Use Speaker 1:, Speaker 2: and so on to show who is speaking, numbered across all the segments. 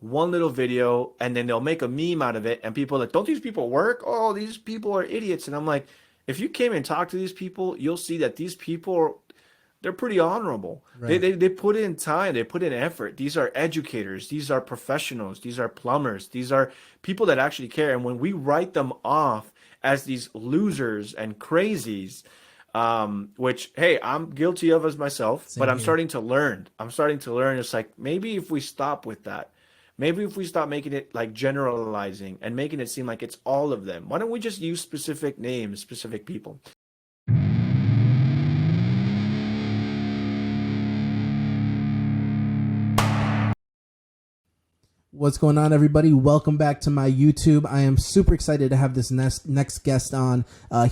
Speaker 1: one little video, and then they'll make a meme out of it, and people are like, don't these people work? Oh, these people are idiots. And I'm like, if you came and talked to these people, you'll see that these people, they're pretty honorable. They,
Speaker 2: Right.
Speaker 1: they they put in time, they put in effort. These are educators, these are professionals, these are plumbers, these are people that actually care. And when we write them off as these losers and crazies, which hey, I'm guilty of as myself, but
Speaker 2: Same here.
Speaker 1: I'm starting to learn. It's like maybe if we stop with that, maybe if we stop making it like generalizing and making it seem like it's all of them, why don't we just use specific names, specific people?
Speaker 2: What's going on, everybody? Welcome back to my YouTube. I am super excited to have this next guest on.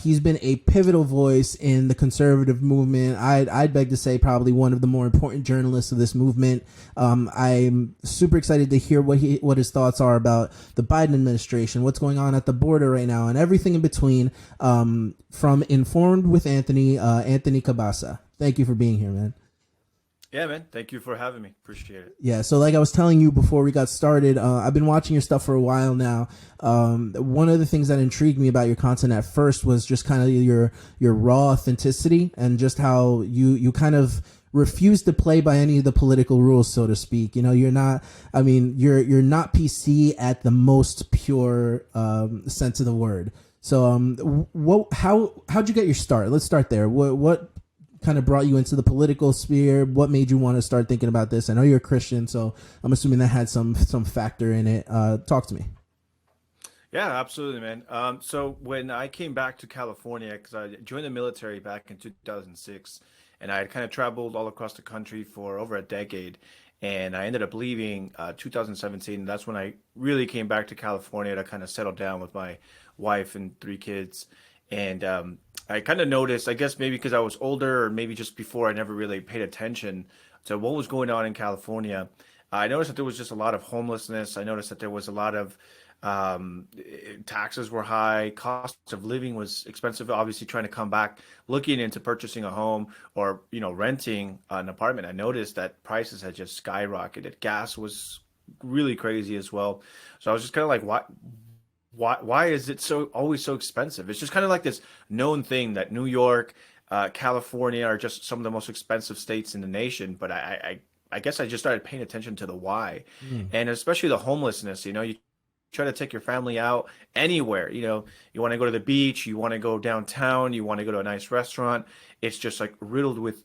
Speaker 2: He's been a pivotal voice in the conservative movement. I'd beg to say probably one of the more important journalists of this movement. I'm super excited to hear what his thoughts are about the Biden administration, what's going on at the border right now, and everything in between. From Informed with Anthony Cabassa. Thank you for being here, man.
Speaker 1: Yeah, man. Thank you for having me. Appreciate it.
Speaker 2: Yeah, so like I was telling you before we got started, I've been watching your stuff for a while now. One of the things that intrigued me about your content at first was just kind of your raw authenticity and just how you kind of refuse to play by any of the political rules, so to speak. You know, you're not. I mean, you're not PC at the most pure sense of the word. So, how'd you get your start? Let's start there. What kind of brought you into the political sphere? What made you want to start thinking about this? I know you're a Christian, so I'm assuming that had some factor in it. Talk to me.
Speaker 1: Yeah, absolutely, man. So when I came back to California, because I joined the military back in 2006, and I had kind of traveled all across the country for over a decade, and I ended up leaving 2017. That's when I really came back to California to kind of settle down with my wife and three kids. And I kind of noticed, I guess maybe because I was older, or maybe just before I never really paid attention to what was going on in California. I noticed that there was just a lot of homelessness. I noticed that there was a lot of taxes were high, cost of living was expensive. Obviously, trying to come back, looking into purchasing a home or renting an apartment. I noticed that prices had just skyrocketed. Gas was really crazy as well. So I was just kind of like, why is it so always so expensive? It's just kind of like this known thing that New York, California are just some of the most expensive states in the nation. But I guess I just started paying attention to the why,
Speaker 2: Mm.
Speaker 1: and especially the homelessness. You try to take your family out anywhere. You want to go to the beach, you want to go downtown, you want to go to a nice restaurant. It's just like riddled with,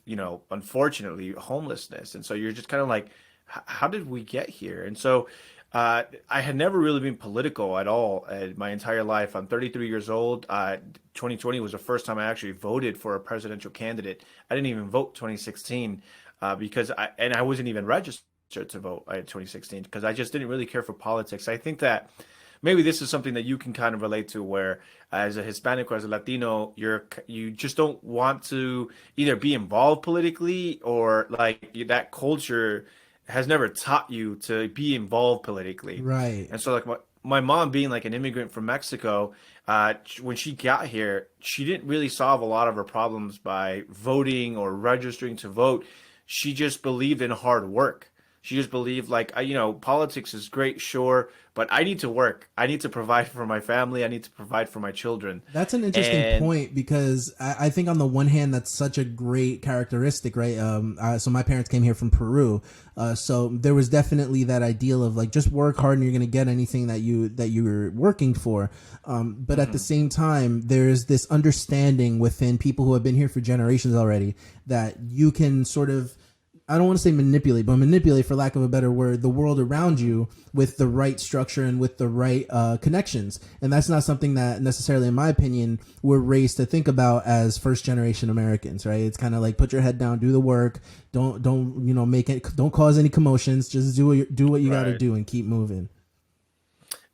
Speaker 1: unfortunately, homelessness. And so you're just kind of like, how did we get here? And so I had never really been political at all my entire life. I'm 33 years old. 2020 was the first time I actually voted for a presidential candidate. I didn't even vote 2016 because I wasn't even registered to vote in 2016 because I just didn't really care for politics. I think that maybe this is something that you can kind of relate to, where as a Hispanic or as a Latino, you just don't want to either be involved politically, or like that culture has never taught you to be involved politically.
Speaker 2: Right.
Speaker 1: And so like my mom being like an immigrant from Mexico, when she got here, she didn't really solve a lot of her problems by voting or registering to vote. She just believed in hard work. She just believed like, politics is great, sure, but I need to work. I need to provide for my family. I need to provide for my children.
Speaker 2: That's an interesting
Speaker 1: And
Speaker 2: point because I think on the one hand that's such a great characteristic, right? So my parents came here from Peru, so there was definitely that ideal of like just work hard and you're going to get anything that you're working for. But at the
Speaker 1: Mhm.
Speaker 2: same time, there's this understanding within people who have been here for generations already that you can sort of, I don't want to say manipulate, but manipulate, for lack of a better word, the world around you with the right structure and with the right connections. And that's not something that necessarily, in my opinion, we're raised to think about as first generation Americans, right? It's kind of like put your head down, do the work, don't make it, don't cause any commotions, just do what you got to
Speaker 1: Right.
Speaker 2: do and keep moving.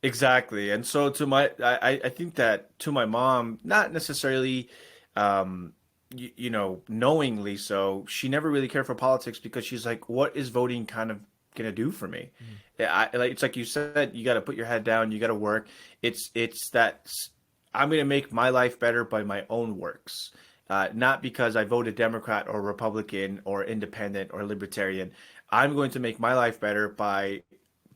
Speaker 1: Exactly. And so I think that to my mom, not necessarily, knowingly so, she never really cared for politics because she's like, what is voting kind of gonna do for me?
Speaker 2: Mm.
Speaker 1: Yeah, like it's like you said, you got to put your head down, you got to work. It's that I'm gonna make my life better by my own works. Not because I voted Democrat or Republican or Independent or Libertarian. I'm going to make my life better by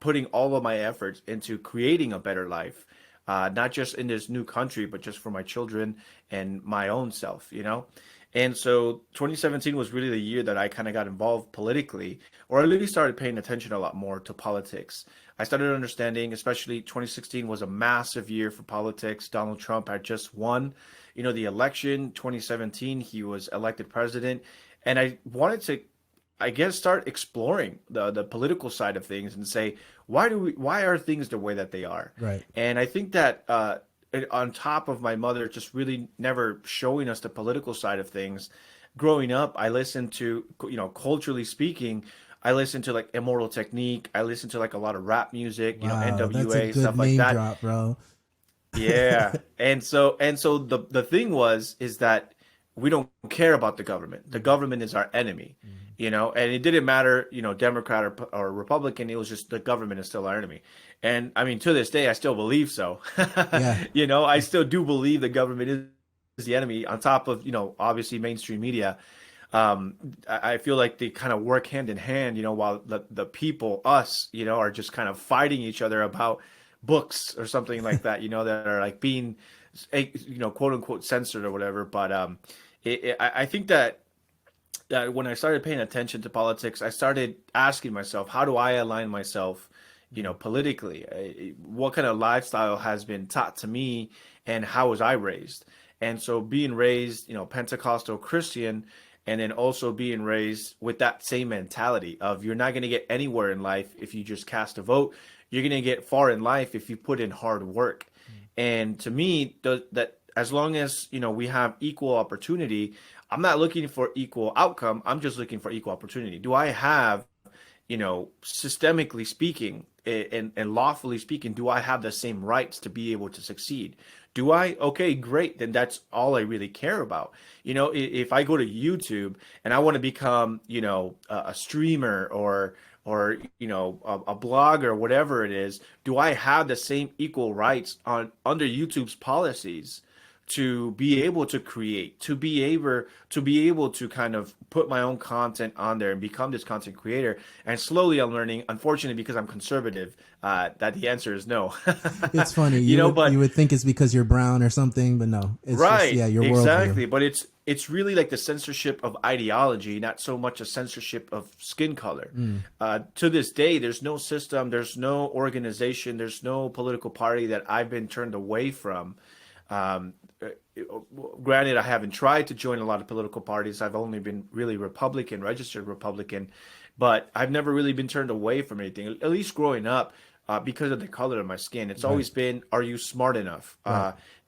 Speaker 1: putting all of my efforts into creating a better life, not just in this new country, but just for my children and my own self, you know? And so 2017 was really the year that I kind of got involved politically, or at least started paying attention a lot more to politics. I started understanding, especially 2016 was a massive year for politics. Donald Trump had just won, the election. 2017, he was elected president. And I wanted to, I guess, start exploring the political side of things and say, why are things the way that they are?
Speaker 2: Right.
Speaker 1: And I think that on top of my mother just really never showing us the political side of things, growing up, I listened to, culturally speaking, I listened to like Immortal Technique. I listened to like a lot of rap music,
Speaker 2: Wow, that's a
Speaker 1: NWA,
Speaker 2: good
Speaker 1: stuff like
Speaker 2: name
Speaker 1: that.
Speaker 2: drop, bro.
Speaker 1: Yeah. And so the thing is that we don't care about the government. The government is our enemy, and it didn't matter, Democrat or Republican. It was just the government is still our enemy. And I mean, to this day, I still believe so.
Speaker 2: Yeah.
Speaker 1: I still do believe the government is the enemy on top of, obviously mainstream media. I feel like they kind of work hand in hand, while the people, us, are just kind of fighting each other about books or something like that, that are like being, quote unquote censored or whatever. But I think that when I started paying attention to politics, I started asking myself, how do I align myself, politically? What kind of lifestyle has been taught to me, and how was I raised? And so being raised, Pentecostal Christian, and then also being raised with that same mentality of you're not going to get anywhere in life if you just cast a vote. You're going to get far in life if you put in hard work. And to me, that as long as, we have equal opportunity, I'm not looking for equal outcome. I'm just looking for equal opportunity. Do I have, systemically speaking and lawfully speaking, do I have the same rights to be able to succeed? Do I? Okay, great. Then that's all I really care about. If I go to YouTube and I want to become, a streamer or a blogger, whatever it is, do I have the same equal rights under YouTube's policies to be able to create, to be able to kind of put my own content on there and become this content creator? And slowly I'm learning, unfortunately, because I'm conservative, that the answer is no.
Speaker 2: It's funny,
Speaker 1: but
Speaker 2: you would think it's because you're brown or something, but no, it's
Speaker 1: right,
Speaker 2: just, yeah, your
Speaker 1: exactly.
Speaker 2: worldview.
Speaker 1: But it's really like the censorship of ideology, not so much a censorship of skin color. To this day, there's no system, there's no organization, there's no political party that I've been turned away from. Granted, I haven't tried to join a lot of political parties. I've only been really Republican, registered Republican, but I've never really been turned away from anything, at least growing up, because of the color of my skin. It's always been, are you smart enough?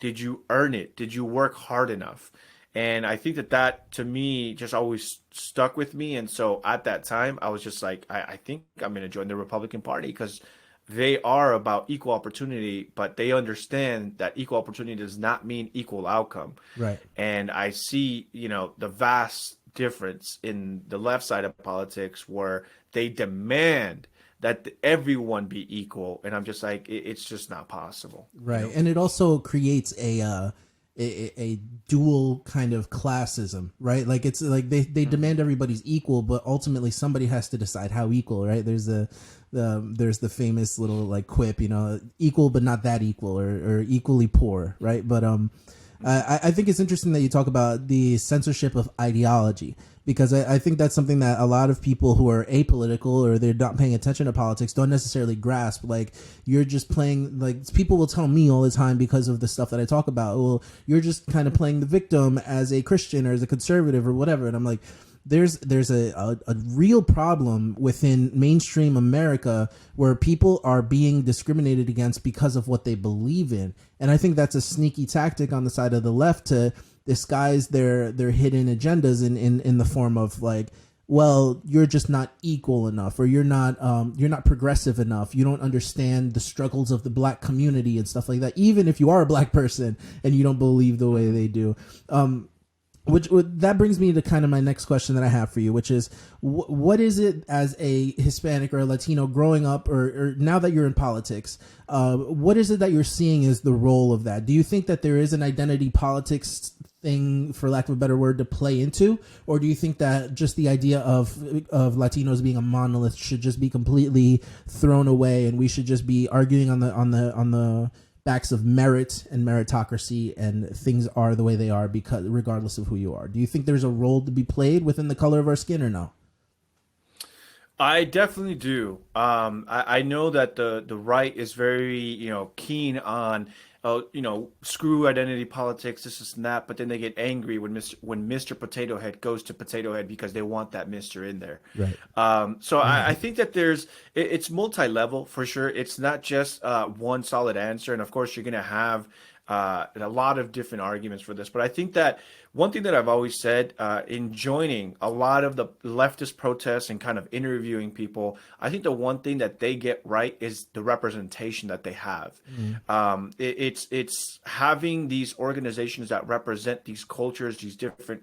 Speaker 1: Did you earn it? Did you work hard enough? And I think that to me just always stuck with me. And so at that time, I was just like, I think I'm going to join the Republican Party because they are about equal opportunity, but they understand that equal opportunity does not mean equal outcome.
Speaker 2: Right.
Speaker 1: And I see, the vast difference in the left side of politics where they demand that everyone be equal. And I'm just like, it's just not possible.
Speaker 2: Right. And it also creates a dual kind of classism, right? Like it's like they demand everybody's equal, but ultimately somebody has to decide how equal, right? There's the famous little like quip, equal but not that equal, or equally poor, right? But I think it's interesting that you talk about the censorship of ideology, because I think that's something that a lot of people who are apolitical or they're not paying attention to politics don't necessarily grasp. Like, you're just playing, like, people will tell me all the time because of the stuff that I talk about, well, you're just kind of playing the victim as a Christian or as a conservative or whatever. And I'm like, there's a real problem within mainstream America where people are being discriminated against because of what they believe in. And I think that's a sneaky tactic on the side of the left to disguise their hidden agendas in the form of like, well, you're just not equal enough, or you're not progressive enough. You don't understand the struggles of the black community and stuff like that, even if you are a black person and you don't believe the way they do. Which that brings me to kind of my next question that I have for you, which is what is it as a Hispanic or a Latino growing up, or now that you're in politics, what is it that you're seeing is the role of that? Do you think that there is an identity politics thing, for lack of a better word, to play into, or do you think that just the idea of Latinos being a monolith should just be completely thrown away, and we should just be arguing on the backs of merit and meritocracy, and things are the way they are because regardless of who you are? Do you think there's a role to be played within the color of our skin, or no?
Speaker 1: I definitely do. I know that the right is very, keen on, screw identity politics, this and that, but then they get angry when Mr. Potato Head goes to Potato Head because they want that Mr. in there.
Speaker 2: Right.
Speaker 1: So I think that it's multi-level for sure. It's not just one solid answer, and of course you're gonna have a lot of different arguments for this. But I think that one thing that I've always said in joining a lot of the leftist protests and kind of interviewing people, I think the one thing that they get right is the representation that they have. It's having these organizations that represent these cultures, these different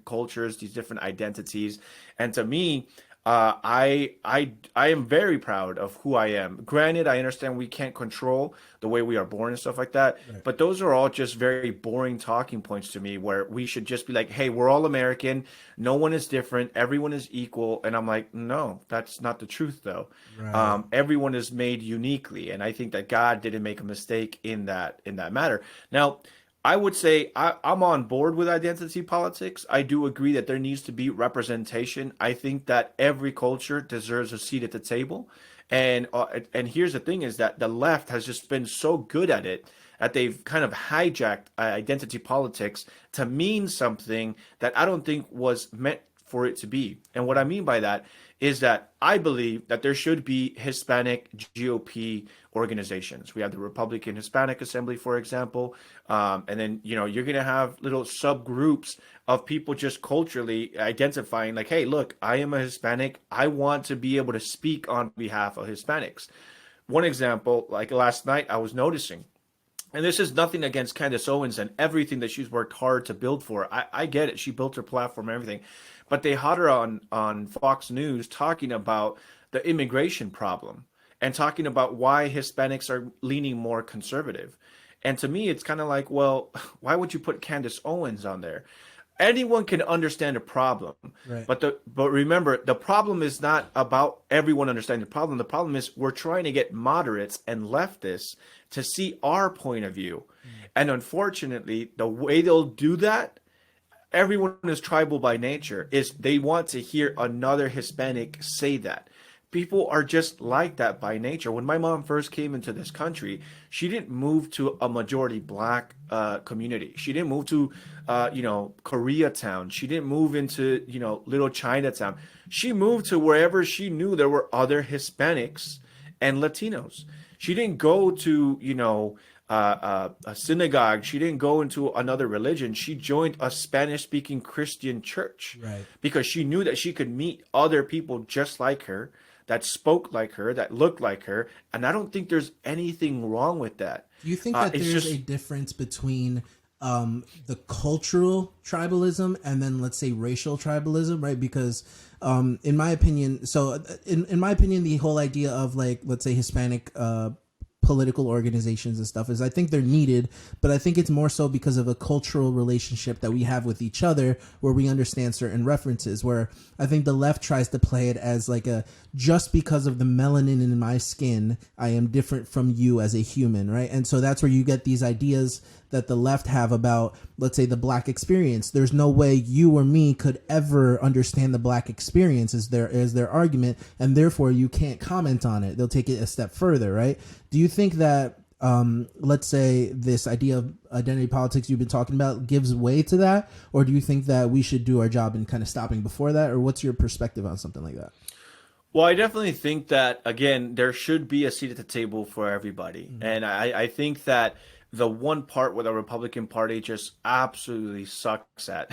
Speaker 1: identities, and to me, I am very proud of who I am. Granted, I understand we can't control the way we are born and stuff like that,
Speaker 2: Right.
Speaker 1: but those are all just very boring talking points to me where we should just be like, hey, we're all American. No one is different. Everyone is equal. And I'm like, no, that's not the truth though.
Speaker 2: Right.
Speaker 1: Everyone is made uniquely. And I think that God didn't make a mistake in that matter. Now, I would say I'm on board with identity politics. I do agree that there needs to be representation. I think that every culture deserves a seat at the table. And here's the thing is that the left has just been so good at it that they've kind of hijacked identity politics to mean something that I don't think was meant for it to be. And what I mean by that is that I believe that there should be Hispanic GOP organizations. We have the Republican Hispanic Assembly, for example, and then you're going to have little subgroups of people just culturally identifying like, hey, look, I am a Hispanic. I want to be able to speak on behalf of Hispanics. One example, like last night, I was noticing. And this is nothing against Candace Owens and everything that she's worked hard to build for. I get it. She built her platform and everything. But they had her on Fox News talking about the immigration problem and talking about why Hispanics are leaning more conservative. And to me, it's kind of like, well, why would you put Candace Owens on there? Anyone can understand a problem,
Speaker 2: Right.
Speaker 1: but remember, the problem is not about everyone understanding the problem. The problem is we're trying to get moderates and leftists to see our point of view. And unfortunately, the way they'll do that, everyone is tribal by nature, is they want to hear another Hispanic say that. People are just like that by nature. When my mom first came into this country, she didn't move to a majority black community. She didn't move to, Koreatown. She didn't move into, little Chinatown. She moved to wherever she knew there were other Hispanics and Latinos. She didn't go to, a synagogue. She didn't go into another religion. She joined a Spanish-speaking Christian church
Speaker 2: Right.
Speaker 1: because she knew that she could meet other people just like her, that spoke like her, that looked like her. And I don't think there's anything wrong with that.
Speaker 2: Do you think that
Speaker 1: It's
Speaker 2: there's
Speaker 1: just
Speaker 2: a difference between the cultural tribalism and then, let's say, racial tribalism, right? Because in my opinion, in my opinion, the whole idea of, like, let's say, Hispanic political organizations and stuff is, I think they're needed, but I think it's more so because of a cultural relationship that we have with each other where we understand certain references, where I think the left tries to play it as like a, just because of the melanin in my skin, I am different from you as a human, right? And so that's where you get these ideas that the left have about, let's say, the black experience. There's no way you or me could ever understand the black experience, is their argument, and therefore you can't comment on it. They'll take it a step further, right? Do you think that, let's say, this idea of identity politics you've been talking about gives way to that, or do you think that we should do our job in kind of stopping before that, or what's your perspective on something like that?
Speaker 1: Well, I definitely think that, again, there should be a seat at the table for everybody. And I think that the one part where the Republican Party just absolutely sucks at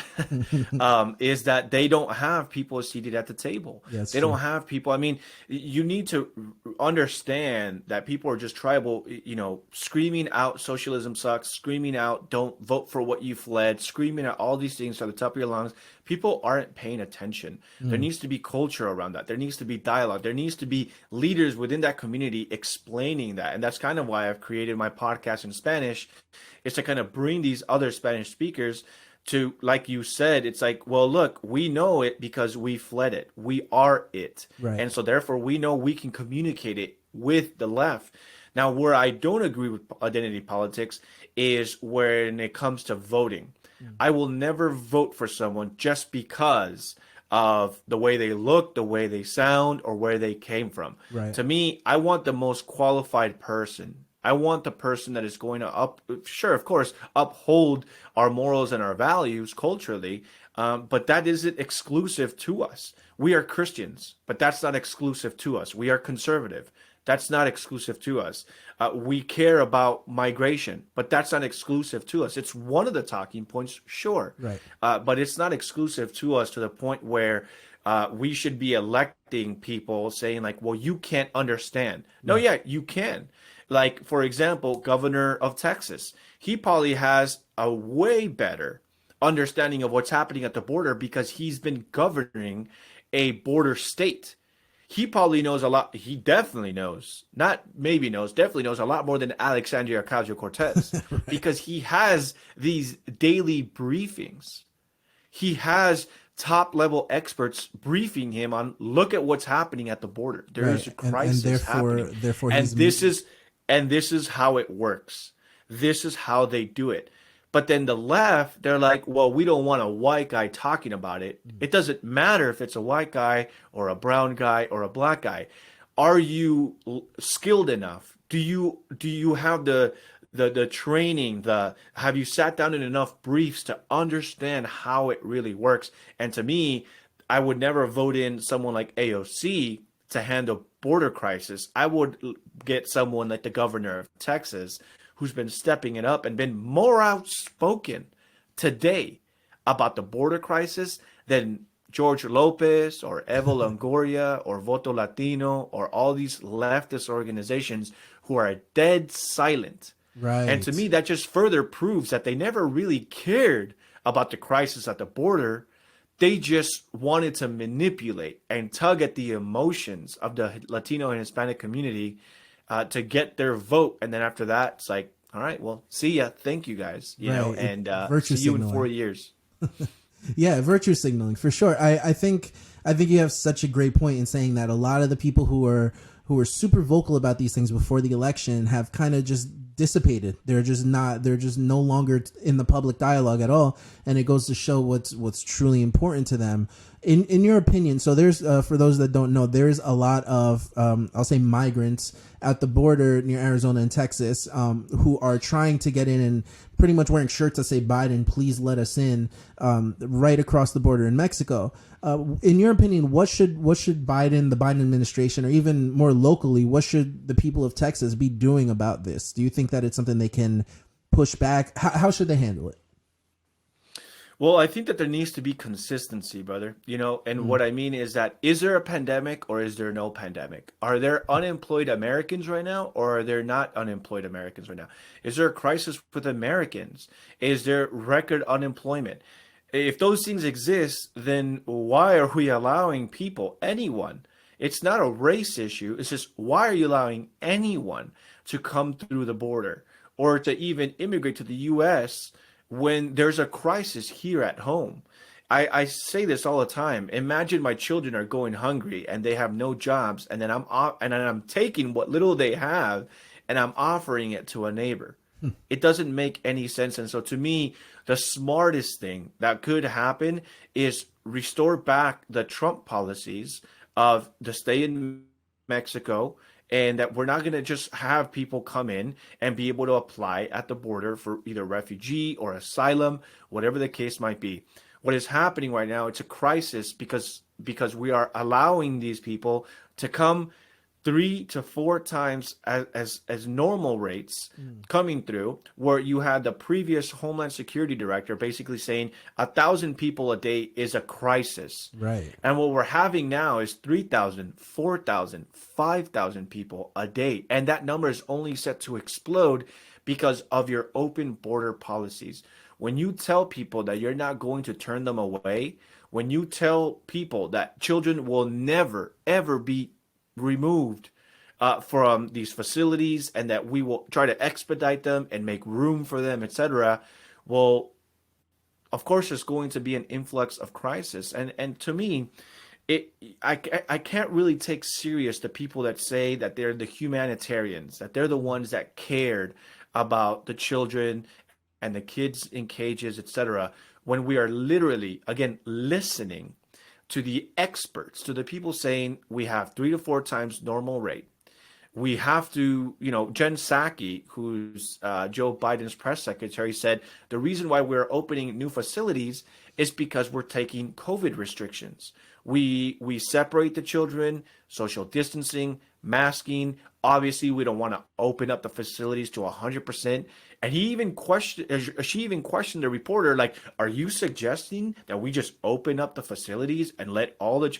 Speaker 1: is that they don't have people seated at the table.
Speaker 2: Yeah, that's
Speaker 1: They
Speaker 2: true.
Speaker 1: don't have people. I mean, you need to understand that people are just tribal, screaming out socialism sucks, screaming out don't vote for what you fled, screaming out all these things at the top of your lungs. People aren't paying attention. There needs to be culture around that. There needs to be dialogue. There needs to be leaders within that community explaining that. And that's kind of why I've created my podcast in Spanish, is to kind of bring these other Spanish speakers to, like you said, it's like, well, look, we know it because we fled it. We are it.
Speaker 2: Right.
Speaker 1: And so therefore we know we can communicate it with the left. Now, where I don't agree with identity politics is when it comes to voting.
Speaker 2: Mm.
Speaker 1: I will never vote for someone just because of the way they look, the way they sound, or where they came from.
Speaker 2: Right.
Speaker 1: To me, I want the most qualified person. I want the person that is going to sure, of course, uphold our morals and our values culturally, but that isn't exclusive to us. We are Christians, but that's not exclusive to us. We are conservative. That's not exclusive to us. We care about migration, but that's not exclusive to us. It's one of the talking points, sure,
Speaker 2: Right.
Speaker 1: but it's not exclusive to us to the point where we should be electing people saying like, well, you can't understand. No,
Speaker 2: Right.
Speaker 1: yeah, you can. Like, for example, Governor of Texas, he probably has a way better understanding of what's happening at the border because he's been governing a border state. He probably knows a lot. He definitely knows, not maybe knows, definitely knows a lot more than Alexandria Ocasio-Cortez
Speaker 2: Right.
Speaker 1: because he has these daily briefings. He has top level experts briefing him on look at what's happening at the border. There is
Speaker 2: Right.
Speaker 1: a
Speaker 2: And
Speaker 1: crisis happening.
Speaker 2: therefore
Speaker 1: And
Speaker 2: he's
Speaker 1: this is and this is how it works. This is how they do it. But then the left, they're like, well, we don't want a white guy talking about it. It doesn't matter if it's a white guy or a brown guy or a black guy. Are you skilled enough? Do you have the training, the have you sat down in enough briefs to understand how it really works? And to me, I would never vote in someone like AOC to handle border crisis. I would get someone like the governor of Texas who's been stepping it up and been more outspoken today about the border crisis than George Lopez or Evo Longoria or Voto Latino or all these leftist organizations who are dead silent. And to
Speaker 2: right.
Speaker 1: me, that just further proves that they never really cared about the crisis at the border. They just wanted to manipulate and tug at the emotions of the Latino and Hispanic community to get their vote. And then after that, it's like, all right, well, see ya. Thank you guys,
Speaker 2: Right.
Speaker 1: and
Speaker 2: Virtue
Speaker 1: see you in
Speaker 2: signaling.
Speaker 1: 4 years.
Speaker 2: Yeah, virtue signaling for sure. I think you have such a great point in saying that a lot of the people who are super vocal about these things before the election have kind of just dissipated. They're just no longer in the public dialogue at all, and it goes to show what's truly important to them. In your opinion, so there's for those that don't know, there's a lot of I'll say migrants at the border near Arizona and Texas who are trying to get in and pretty much wearing shirts that say Biden, please let us in, right across the border in Mexico. In your opinion, what should Biden, the Biden administration, or even more locally, what should the people of Texas be doing about this? Do you think that it's something they can push back? How should they handle it?
Speaker 1: Well, I think that there needs to be consistency, brother. And
Speaker 2: Mm.
Speaker 1: what I mean is that is there a pandemic or is there no pandemic? Are there unemployed Americans right now or are there not unemployed Americans right now? Is there a crisis with Americans? Is there record unemployment? If those things exist, then why are we allowing people, anyone? It's not a race issue. It's just why are you allowing anyone to come through the border or to even immigrate to the US when there's a crisis here at home? I say this all the time. Imagine my children are going hungry and they have no jobs, and then I'm taking what little they have and I'm offering it to a neighbor. It doesn't make any sense. And so to me, the smartest thing that could happen is restore back the Trump policies of the stay in Mexico, and that we're not going to just have people come in and be able to apply at the border for either refugee or asylum, whatever the case might be. What is happening right now, it's a crisis because we are allowing these people to come 3 to 4 times as normal rates coming through, where you had the previous Homeland Security director basically saying 1,000 people a day is a crisis.
Speaker 2: Right.
Speaker 1: And what we're having now is 3,000, 4,000, 5,000 people a day. And that number is only set to explode because of your open border policies. When you tell people that you're not going to turn them away, when you tell people that children will never, ever be removed from these facilities and that we will try to expedite them and make room for them, etc. Well, of course there's going to be an influx of crisis. And to me, it I can't really take serious the people that say that they're the humanitarians, that they're the ones that cared about the children and the kids in cages, etc., when we are literally, again, listening to the experts, to the people saying we have 3 to 4 times normal rate. We have to, Jen Psaki, who's Joe Biden's press secretary, said the reason why we're opening new facilities is because we're taking COVID restrictions. We separate the children, social distancing, masking. Obviously, we don't want to open up the facilities to 100%. And she even questioned the reporter, like, "Are you suggesting that we just open up the facilities and let all the?"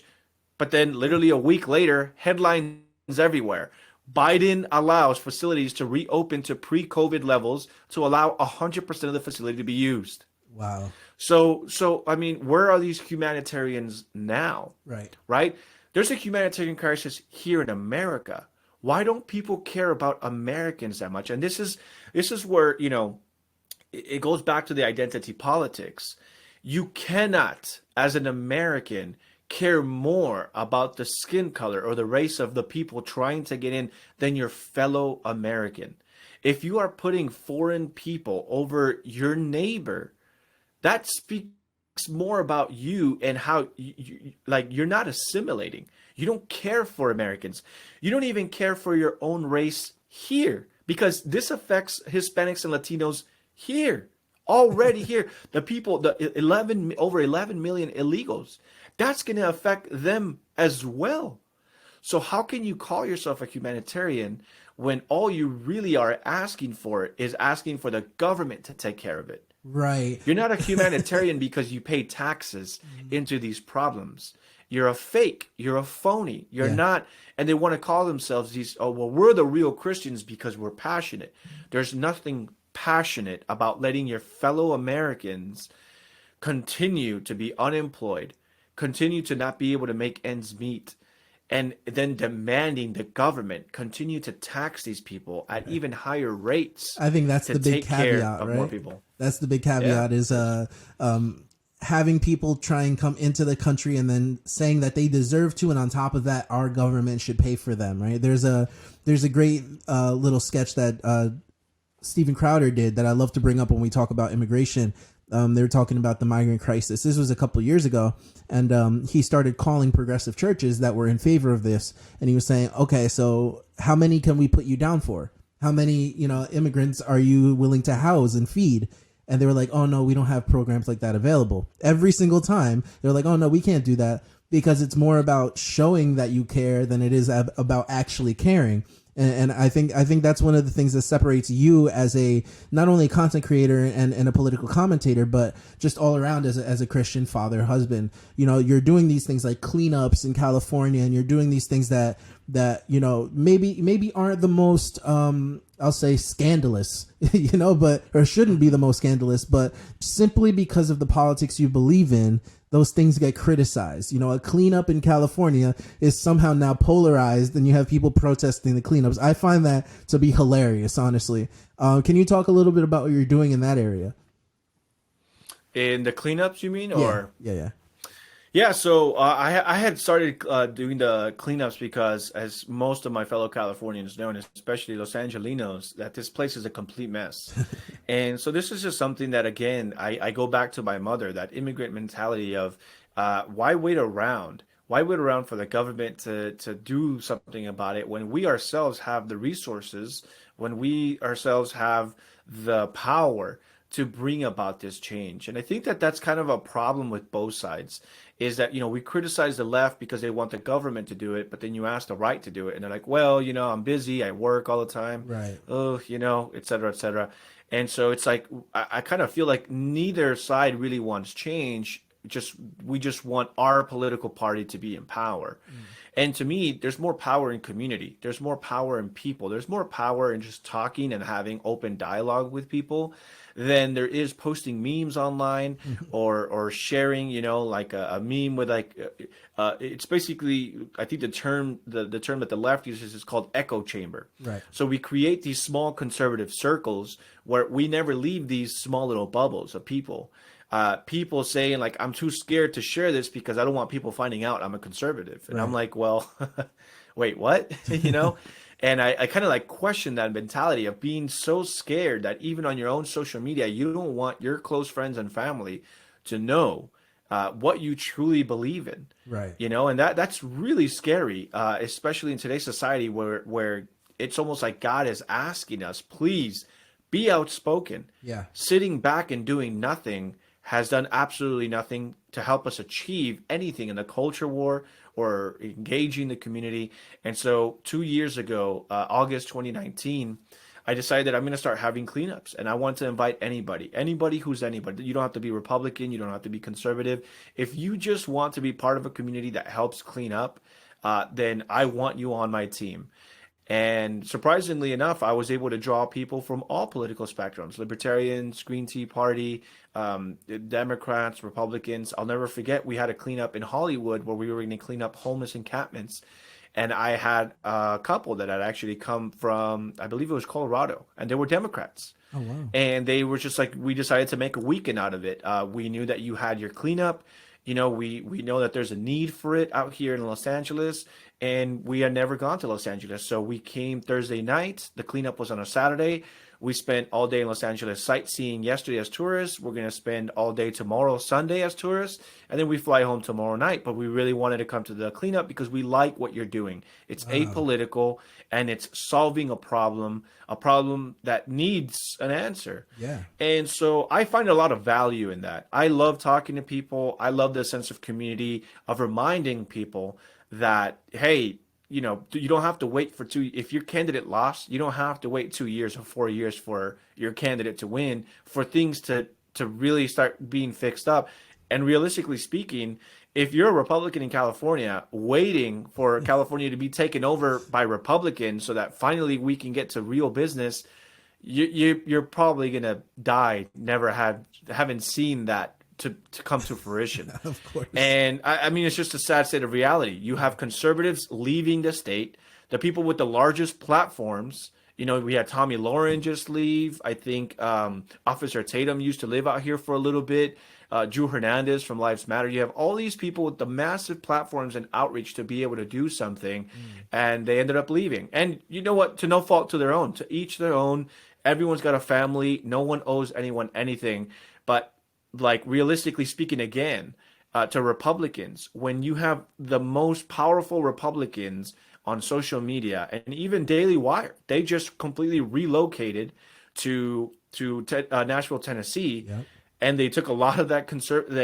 Speaker 1: But then, literally a week later, headlines everywhere. Biden allows facilities to reopen to pre-COVID levels to allow 100% of the facility to be used.
Speaker 2: Wow.
Speaker 1: So I mean, where are these humanitarians now?
Speaker 2: Right.
Speaker 1: Right? There's a humanitarian crisis here in America. Why don't people care about Americans that much? And this is where, it goes back to the identity politics. You cannot, as an American, care more about the skin color or the race of the people trying to get in than your fellow American. If you are putting foreign people over your neighbor, that speaks more about you and how like you're not assimilating. You don't care for Americans. You don't even care for your own race here, because this affects Hispanics and Latinos here, already here. The people, over 11 million illegals, that's going to affect them as well. So how can you call yourself a humanitarian when all you really are asking for is asking for the government to take care of it?
Speaker 2: Right.
Speaker 1: You're not a humanitarian because you pay taxes into these problems. You're a fake. You're a phony. You're not. And they want to call themselves these, oh, well, we're the real Christians because we're passionate. There's nothing passionate about letting your fellow Americans continue to be unemployed, continue to not be able to make ends meet, and then demanding the government continue to tax these people at even higher rates.
Speaker 2: I think that's
Speaker 1: to
Speaker 2: the big
Speaker 1: take care
Speaker 2: caveat,
Speaker 1: of
Speaker 2: right?
Speaker 1: more people.
Speaker 2: That's the big caveat is having people try and come into the country and then saying that they deserve to, and on top of that, our government should pay for them, right? There's a great little sketch that Steven Crowder did that I love to bring up when we talk about immigration. They were talking about the migrant crisis. This was a couple of years ago, and he started calling progressive churches that were in favor of this, and he was saying, okay, so how many can we put you down for? How many, immigrants are you willing to house and feed? And they were like, oh no, we don't have programs like that available. Every single time they're like, oh no, we can't do that, because it's more about showing that you care than it is about actually caring. And I think that's one of the things that separates you as a not only a content creator and a political commentator, but just all around as a Christian father, husband. You're doing these things like cleanups in California, and you're doing these things that maybe aren't the most I'll say scandalous, but or shouldn't be the most scandalous, but simply because of the politics you believe in, those things get criticized. A cleanup in California is somehow now polarized, and you have people protesting the cleanups. I find that to be hilarious, honestly. Can you talk a little bit about what you're doing in that area?
Speaker 1: In the cleanups, you mean? Or
Speaker 2: Yeah.
Speaker 1: Yeah, so I had started doing the cleanups because, as most of my fellow Californians know, and especially Los Angelinos, that this place is a complete mess. And so this is just something that, again, I go back to my mother, that immigrant mentality of why wait around? Why wait around for the government to do something about it when we ourselves have the resources, when we ourselves have the power to bring about this change? And I think that that's kind of a problem with both sides, is that, we criticize the left because they want the government to do it, but then you ask the right to do it, and they're like, well, I'm busy, I work all the time,
Speaker 2: Right.
Speaker 1: oh, et cetera, et cetera. And so it's like, I kind of feel like neither side really wants change. We just want our political party to be in power. And to me, there's more power in community. There's more power in people. There's more power in just talking and having open dialogue with people than there is posting memes online or sharing, like a meme with it's basically, I think the term that the left uses is called echo chamber.
Speaker 2: Right.
Speaker 1: So we create these small conservative circles where we never leave these small little bubbles of people. people saying like, I'm too scared to share this because I don't want people finding out I'm a conservative. And I'm
Speaker 2: Right.
Speaker 1: like, well, wait, what? You know? And I kind of like question that mentality of being so scared that even on your own social media, you don't want your close friends and family to know what you truly believe in.
Speaker 2: Right.
Speaker 1: You know, and that's really scary, especially in today's society where it's almost like God is asking us, please be outspoken.
Speaker 2: Yeah.
Speaker 1: Sitting back and doing nothing has done absolutely nothing to help us achieve anything in the culture war or engaging the community. And so 2 years ago, August 2019, I decided that I'm going to start having cleanups, and I want to invite anybody who's anybody. You don't have to be Republican, you don't have to be conservative. If you just want to be part of a community that helps clean up, then I want you on my team. And surprisingly enough, I was able to draw people from all political spectrums: libertarians, Green Tea Party, Democrats, Republicans. I'll never forget, we had a cleanup in Hollywood where we were going to clean up homeless encampments. And I had a couple that had actually come from, I believe it was Colorado, and they were Democrats.
Speaker 2: Oh wow.
Speaker 1: And they were just like, we decided to make a weekend out of it. We knew that you had your cleanup. You know, we know that there's a need for it out here in Los Angeles, and we had never gone to Los Angeles. So we came Thursday night. The cleanup was on a Saturday. We spent all day in Los Angeles sightseeing yesterday as tourists. We're going to spend all day tomorrow, Sunday, as tourists. And then we fly home tomorrow night. But we really wanted to come to the cleanup because we like what you're doing. It's
Speaker 2: Wow.
Speaker 1: apolitical, and it's solving a problem that needs an answer.
Speaker 2: Yeah.
Speaker 1: And so I find a lot of value in that. I love talking to people. I love the sense of community, of reminding people that, hey, you know, you don't have to wait for if your candidate lost, you don't have to wait 2 years or 4 years for your candidate to win, for things to really start being fixed up. And realistically speaking, if you're a Republican in California waiting for California to be taken over by Republicans so that finally we can get to real business, you're probably gonna die never haven't seen that to come to fruition.
Speaker 2: Of course.
Speaker 1: And I mean, it's just a sad state of reality. You have conservatives leaving the state, the people with the largest platforms. You know, we had Tommy Lauren just leave. I think Officer Tatum used to live out here for a little bit. Drew Hernandez from Lives Matter. You have all these people with the massive platforms and outreach to be able to do something, and they ended up leaving. And you know what? To no fault to their own, to each their own. Everyone's got a family. No one owes anyone anything. But like realistically speaking, again, to Republicans, when you have the most powerful Republicans on social media and even Daily Wire, they just completely relocated to Nashville, Tennessee,
Speaker 2: Yep.
Speaker 1: and they took a lot of that conservative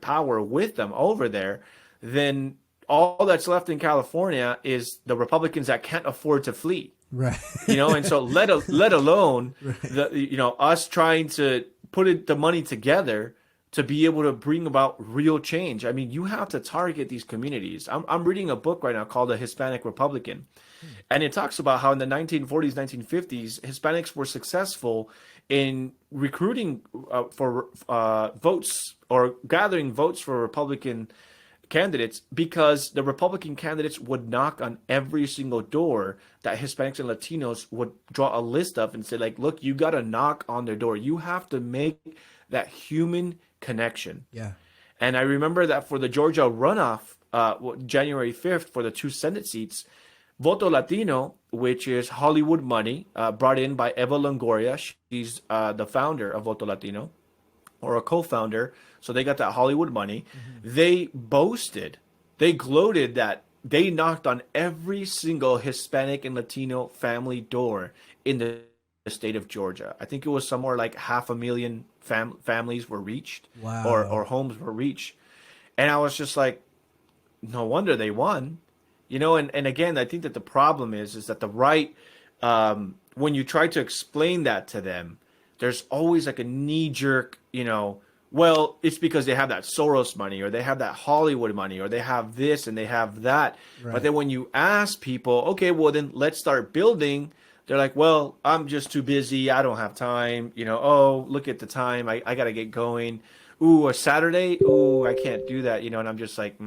Speaker 1: power with them over there. Then all that's left in California is the Republicans that can't afford to flee.
Speaker 2: Right.
Speaker 1: You know, and so let alone
Speaker 2: Right.
Speaker 1: us trying to the money together to be able to bring about real change. I mean, you have to target these communities. I'm reading a book right now called The Hispanic Republican, and it talks about how in the 1940s, 1950s, Hispanics were successful in recruiting for votes or gathering votes for Republican candidates because the Republican candidates would knock on every single door that Hispanics and Latinos would draw a list of and say, like, look, you got to knock on their door. You have to make that human connection.
Speaker 2: Yeah.
Speaker 1: And I remember that for the Georgia runoff, January 5th, for the two Senate seats, Voto Latino, which is Hollywood money, brought in by Eva Longoria. She's the founder of Voto Latino, or a co-founder, so they got that Hollywood money. They boasted, they gloated that they knocked on every single Hispanic and Latino family door in the state of Georgia. I think it was somewhere like 500,000 families were reached,
Speaker 2: Wow.
Speaker 1: or homes were reached. And I was just like, no wonder they won. You know, and again, I think that the problem is that the right, when you try to explain that to them, there's always like a knee jerk, well, it's because they have that Soros money, or they have that Hollywood money, or they have this and they have that.
Speaker 2: Right.
Speaker 1: But then when you ask people, okay, well, then let's start building, they're like, well, I'm just too busy. I don't have time. Oh, look at the time. I got to get going. Ooh, a Saturday? Ooh, I can't do that. And I'm just like,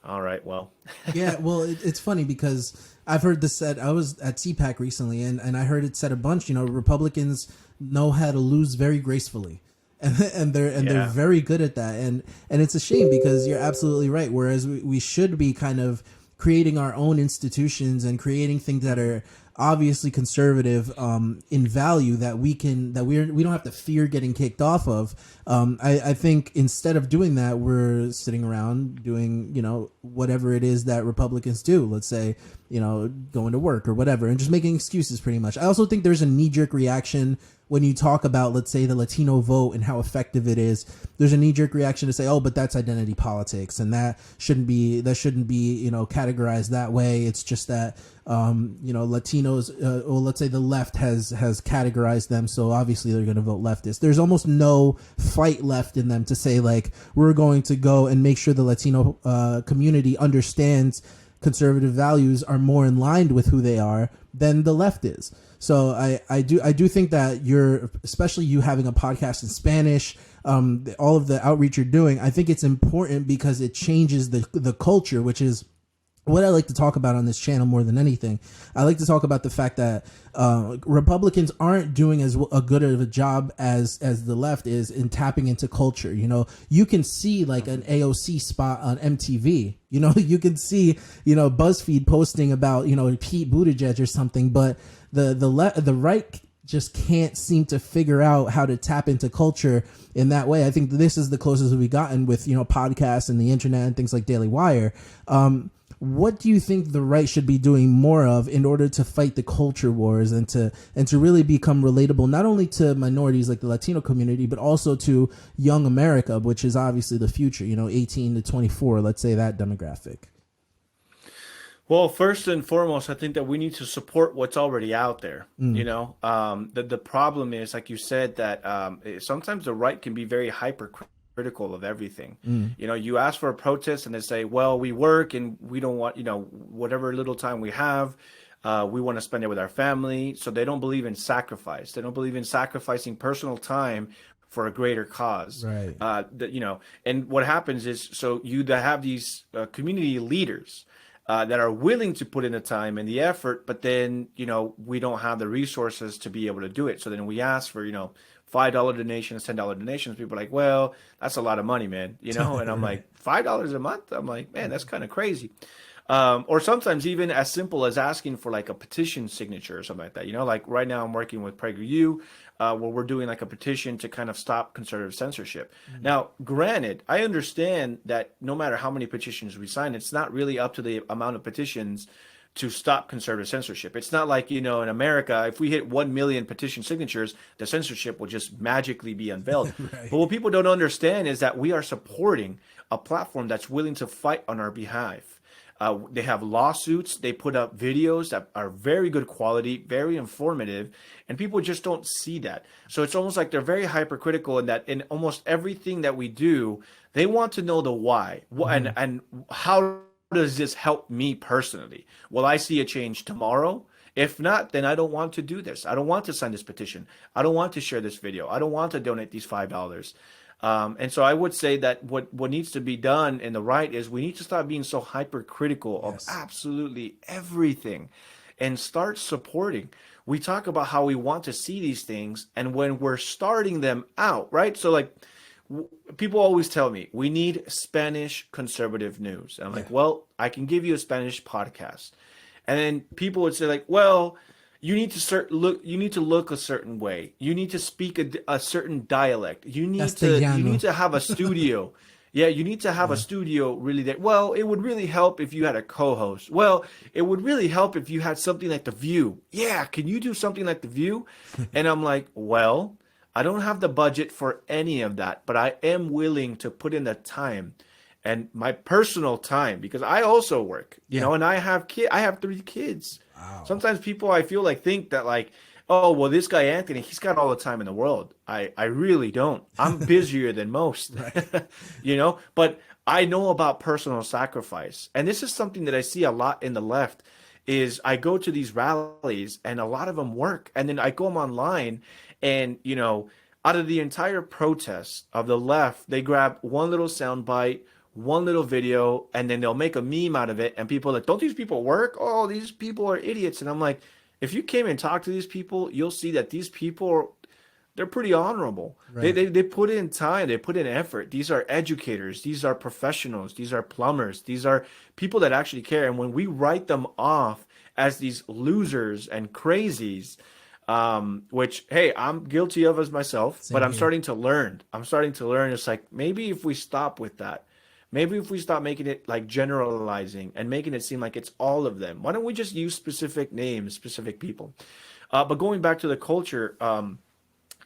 Speaker 1: All right. Well,
Speaker 2: Yeah, well, it's funny because I've heard this said. I was at CPAC recently, and I heard it said a bunch. You know, Republicans know how to lose very gracefully, and they're
Speaker 1: yeah.
Speaker 2: very good at that. And it's a shame because you're absolutely right. Whereas we should be kind of creating our own institutions and creating things that are obviously conservative in value that we don't have to fear getting kicked off of. I think instead of doing that, we're sitting around doing, you know, whatever it is that Republicans do. Let's say, you know, going to work or whatever, and just making excuses pretty much. I also think there's a knee-jerk reaction when you talk about, let's say, the Latino vote and how effective it is. There's a knee-jerk reaction to say, oh, but that's identity politics, and that shouldn't be, you know, categorized that way. It's just that, you know, Latinos, or let's say the left has categorized them, so obviously they're going to vote leftist. There's almost no fight left in them to say, like, we're going to go and make sure the Latino community understands conservative values are more in line with who they are than the left is. So I do think that especially you having a podcast in Spanish, all of the outreach you're doing, I think it's important because it changes the culture, which is what I like to talk about on this channel more than anything. I like to talk about the fact that Republicans aren't doing as a good of a job as the left is in tapping into culture. You know, you can see like an AOC spot on MTV. You know, you can see, you know, BuzzFeed posting about, you know, Pete Buttigieg or something, but the right just can't seem to figure out how to tap into culture in that way. I think this is the closest we've gotten with, you know, podcasts and the internet and things like Daily Wire. What do you think the right should be doing more of in order to fight the culture wars and to really become relatable, not only to minorities like the Latino community, but also to young America, which is obviously the future, you know, 18 to 24, let's say that demographic?
Speaker 1: Well, first and foremost, I think that we need to support what's already out there. You
Speaker 2: Mm,
Speaker 1: know, the problem is, like you said, that sometimes the right can be very hypercritical of everything.
Speaker 2: mm,
Speaker 1: You know, you ask for a protest and they say, "Well, we work and we don't want, you know, whatever little time we have, we want to spend it with our family." So they don't believe in sacrifice. They don't believe in sacrificing personal time for a greater cause.
Speaker 2: right.
Speaker 1: That you know, and what happens is, so you that have these community leaders that are willing to put in the time and the effort, but then, you know, we don't have the resources to be able to do it. So then we ask for, you know, $5 donations, $10 donations. People are like, well, that's a lot of money, man. You know, and I'm
Speaker 2: Right.
Speaker 1: like, $5 a month? I'm like, man, that's kind of crazy. Or sometimes even as simple as asking for like a petition signature or something like that. You know, like right now I'm working with PragerU, where we're doing like a petition to kind of stop conservative censorship.
Speaker 2: Mm,
Speaker 1: Now, granted, I understand that no matter how many petitions we sign, it's not really up to the amount of petitions to stop conservative censorship. It's not like, you know, in America, if we hit 1 million petition signatures, the censorship will just magically be unveiled. But
Speaker 2: right.
Speaker 1: what people don't understand is that we are supporting a platform that's willing to fight on our behalf. They have lawsuits. They put up videos that are very good quality, very informative, and people just don't see that. So it's almost like they're very hypercritical in that in almost everything that we do, they want to know the why.
Speaker 2: Mm,
Speaker 1: And how does this help me personally? Will I see a change tomorrow? If not, then I don't want to do this. I don't want to sign this petition. I don't want to share this video. I don't want to donate these $5. And so I would say that what needs to be done in the right is we need to stop being so hypercritical of
Speaker 2: yes.
Speaker 1: absolutely everything and start supporting. We talk about how we want to see these things, and when we're starting them out, right? So like people always tell me we need Spanish conservative news. And I'm
Speaker 2: Yeah.
Speaker 1: like, well, I can give you a Spanish podcast. And then people would say like, well, you need to look a certain way. You need to speak a certain dialect. You need
Speaker 2: Castellano.
Speaker 1: to have a studio. Yeah, you need to have a
Speaker 2: Yeah.
Speaker 1: studio really there. Well, it would really help if you had a co-host. Well, it would really help if you had something like The View. Yeah, can you do something like The View? And I'm like, well, I don't have the budget for any of that, but I am willing to put in the time and my personal time because I also work, you
Speaker 2: Yeah.
Speaker 1: know, and I have 3 kids.
Speaker 2: Wow.
Speaker 1: Sometimes people I feel like think that like, oh, well, this guy Anthony, he's got all the time in the world. I really don't. I'm busier than most,
Speaker 2: Right.
Speaker 1: you know, but I know about personal sacrifice. And this is something that I see a lot in the left is I go to these rallies and a lot of them work. And then I go them online and, you know, out of the entire protest of the left, they grab one little sound bite, one little video, and then they'll make a meme out of it, and people are like, don't these people work? Oh, these people are idiots. And I'm like, if you came and talked to these people, you'll see that these people, they're pretty honorable. They,
Speaker 2: Right.
Speaker 1: they they put in time, they put in effort. These are educators, these are professionals, these are plumbers, these are people that actually care. And when we write them off as these losers and crazies, which hey, I'm guilty of as myself, but
Speaker 2: Same
Speaker 1: I'm
Speaker 2: here.
Speaker 1: starting to learn. I'm starting to learn. It's like maybe if we stop with that, maybe if we stop making it like generalizing and making it seem like it's all of them, why don't we just use specific names, specific people? But going back to the culture,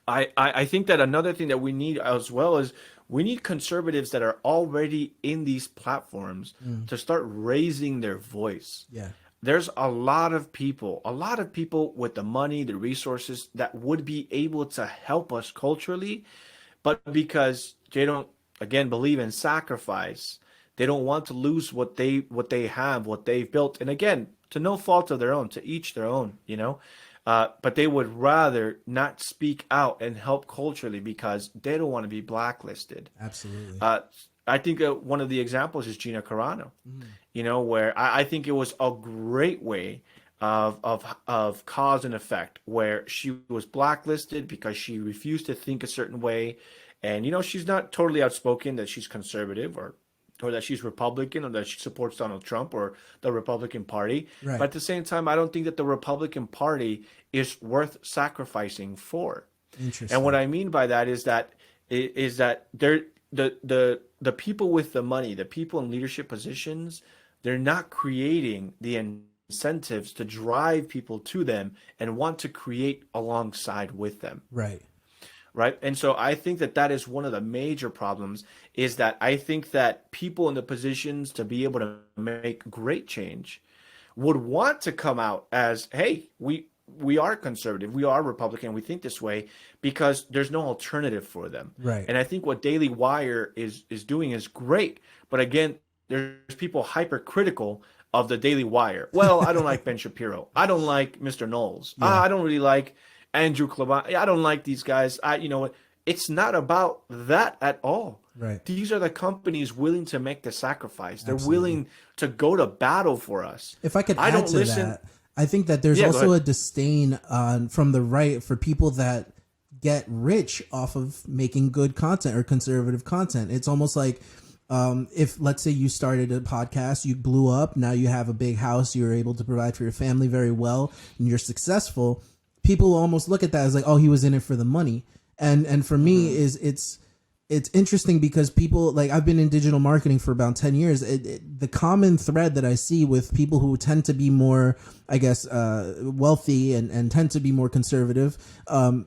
Speaker 1: I think that another thing that we need as well is we need conservatives that are already in these platforms
Speaker 2: Mm.
Speaker 1: to start raising their voice.
Speaker 2: Yeah.
Speaker 1: There's a lot of people with the money, the resources that would be able to help us culturally, but because they don't, again, believe in sacrifice, they don't want to lose what they have, what they've built. And again, to no fault of their own, to each their own, you know. But they would rather not speak out and help culturally because they don't want to be blacklisted.
Speaker 2: Absolutely.
Speaker 1: Uh, I think one of the examples is Gina Carano,
Speaker 2: Mm.
Speaker 1: where I think it was a great way of cause and effect, where she was blacklisted because she refused to think a certain way, and she's not totally outspoken that she's conservative or that she's Republican or that she supports Donald Trump or the Republican Party, but
Speaker 2: Right.
Speaker 1: at the same time, I don't think that the Republican Party is worth sacrificing for. And what
Speaker 2: Interesting.
Speaker 1: I mean by that is that they're the people with the money, the people in leadership positions, they're not creating the incentives to drive people to them and want to create alongside with them,
Speaker 2: Right.
Speaker 1: right? And so I think that that is one of the major problems, is that I think that people in the positions to be able to make great change would want to come out as, hey, we are conservative, we are Republican, we think this way, because there's no alternative for them.
Speaker 2: Right.
Speaker 1: And I think what Daily Wire is doing is great, but again, there's people hypercritical of the Daily Wire. Well, I don't like Ben Shapiro. I don't like Mr. Knowles.
Speaker 2: Yeah.
Speaker 1: I don't really like Andrew Clement. I don't like these guys. You know what? It's not about that at all.
Speaker 2: Right.
Speaker 1: These are the companies willing to make the sacrifice. They're
Speaker 2: Absolutely.
Speaker 1: willing to go to battle for us.
Speaker 2: If I could
Speaker 1: I
Speaker 2: add
Speaker 1: don't
Speaker 2: to
Speaker 1: listen.
Speaker 2: that, I think that there's
Speaker 1: Yeah, go
Speaker 2: also
Speaker 1: ahead.
Speaker 2: a disdain from the right for people that get rich off of making good content or conservative content. It's almost like if, let's say, you started a podcast, you blew up, now you have a big house, you're able to provide for your family very well, and you're successful. People almost look at that as like, oh, he was in it for the money. And for me, is it's interesting because people, like, I've been in digital marketing for about 10 years. The common thread that I see with people who tend to be more, I guess, wealthy and tend to be more conservative,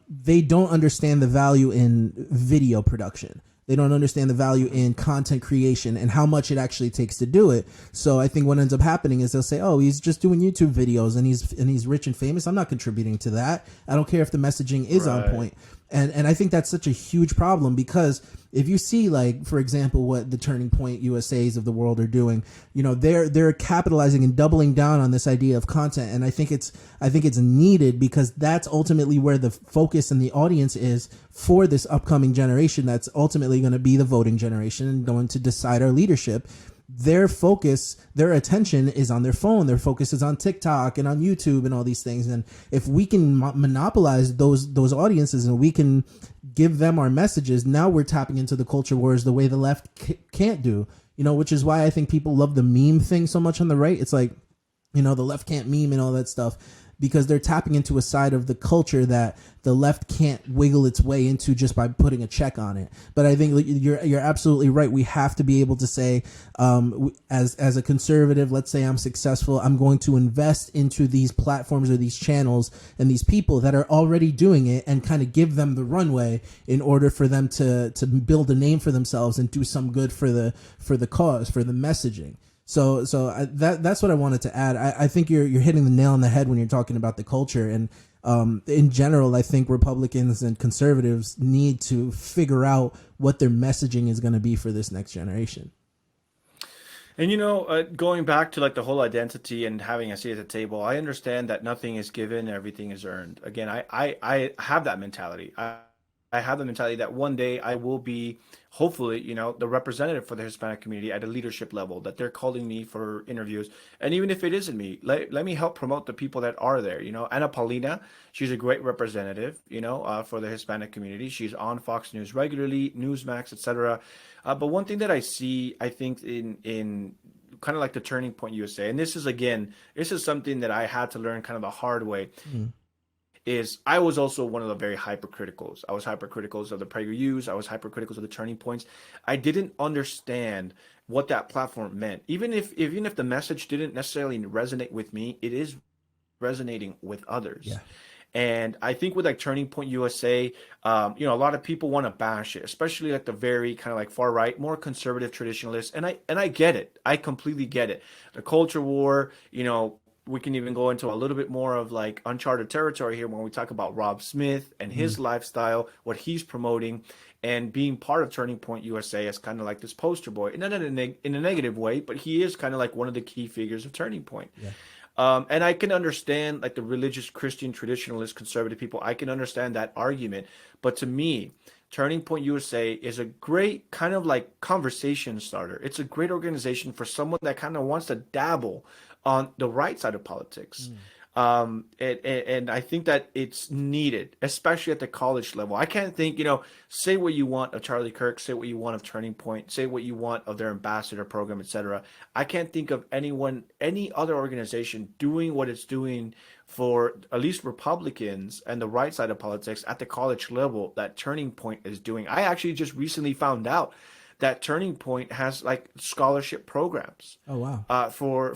Speaker 2: they don't understand the value in video production. They don't understand the value in content creation and how much it actually takes to do it. So I think what ends up happening is they'll say, "Oh, he's just doing YouTube videos and he's rich and famous. I'm not contributing to that. I don't care if the messaging is on
Speaker 1: Right.
Speaker 2: point." And I think that's such a huge problem because if you see, like, for example, what the Turning Point USAs of the world are doing, they're capitalizing and doubling down on this idea of content, and I think it's needed because that's ultimately where the focus and the audience is for this upcoming generation. That's ultimately going to be the voting generation and going to decide our leadership. Their focus, their attention is on their phone. Their focus is on TikTok and on YouTube and all these things. And if we can monopolize those audiences and we can give them our messages, now we're tapping into the culture wars the way the left can't do. Which is why I think people love the meme thing so much on the right. It's like, the left can't meme and all that stuff because they're tapping into a side of the culture that the left can't wiggle its way into just by putting a check on it. But I think you're absolutely right. We have to be able to say, as a conservative, let's say I'm successful, I'm going to invest into these platforms or these channels and these people that are already doing it and kind of give them the runway in order for them to build a name for themselves and do some good for the cause, for the messaging. So that's what I wanted to add. I think you're hitting the nail on the head when you're talking about the culture. And in general, I think Republicans and conservatives need to figure out what their messaging is going to be for this next generation.
Speaker 1: And going back to like the whole identity and having a seat at the table, I understand that nothing is given, everything is earned. Again, I have that mentality. I have the mentality that one day I will be, hopefully, the representative for the Hispanic community at a leadership level, that they're calling me for interviews. And even if it isn't me, let me help promote the people that are there. Ana Paulina, she's a great representative, for the Hispanic community. She's on Fox News regularly, Newsmax, etc. But one thing that I see, I think in kind of like the Turning Point USA, and this is something that I had to learn kind of the hard way,
Speaker 2: Mm.
Speaker 1: is I was also one of the very hypercriticals. I was hypercriticals of the PragerUs. I was hypercriticals of the Turning Points. I didn't understand what that platform meant. Even if the message didn't necessarily resonate with me, it is resonating with others.
Speaker 2: Yeah.
Speaker 1: And I think with like Turning Point USA, a lot of people want to bash it, especially like the very kind of like far right, more conservative traditionalists. And I get it. I completely get it. The culture war, we can even go into a little bit more of like uncharted territory here when we talk about Rob Smith and his
Speaker 2: Mm.
Speaker 1: lifestyle, what he's promoting, and being part of Turning Point USA as kind of like this poster boy, and not in a negative way, but he is kind of like one of the key figures of Turning Point.
Speaker 2: Yeah.
Speaker 1: And I can understand like the religious Christian traditionalist conservative people. I can understand that argument. But to me, Turning Point USA is a great kind of like conversation starter. It's a great organization for someone that kind of wants to dabble on the right side of politics.
Speaker 2: Mm.
Speaker 1: And I think that it's needed, especially at the college level. I can't think, say what you want of Charlie Kirk, say what you want of Turning Point, say what you want of their ambassador program, etc. I can't think of any other organization doing what it's doing for at least Republicans and the right side of politics at the college level that Turning Point is doing. I actually just recently found out that Turning Point has like scholarship programs
Speaker 2: Oh wow.
Speaker 1: for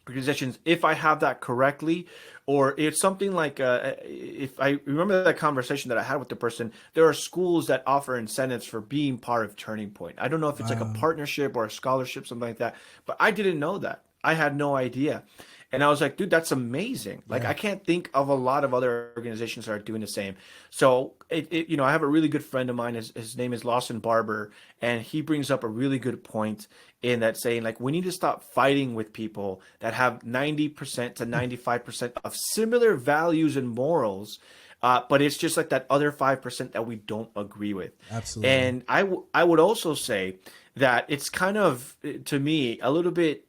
Speaker 1: organizations, if I have that correctly, or it's something like if I remember that conversation that I had with the person, there are schools that offer incentives for being part of Turning Point. I don't know if it's like a
Speaker 2: Wow.
Speaker 1: partnership or a scholarship, something like that, but I didn't know that. I had no idea. And I was like, dude, that's amazing. Like,
Speaker 2: Yeah.
Speaker 1: I can't think of a lot of other organizations that are doing the same. So, I have a really good friend of mine. His name is Lawson Barber, and he brings up a really good point in that saying, like, we need to stop fighting with people that have 90% to 95% of similar values and morals. But it's just like that other 5% that we don't agree with.
Speaker 2: Absolutely.
Speaker 1: And I would also say that it's kind of, to me, a little bit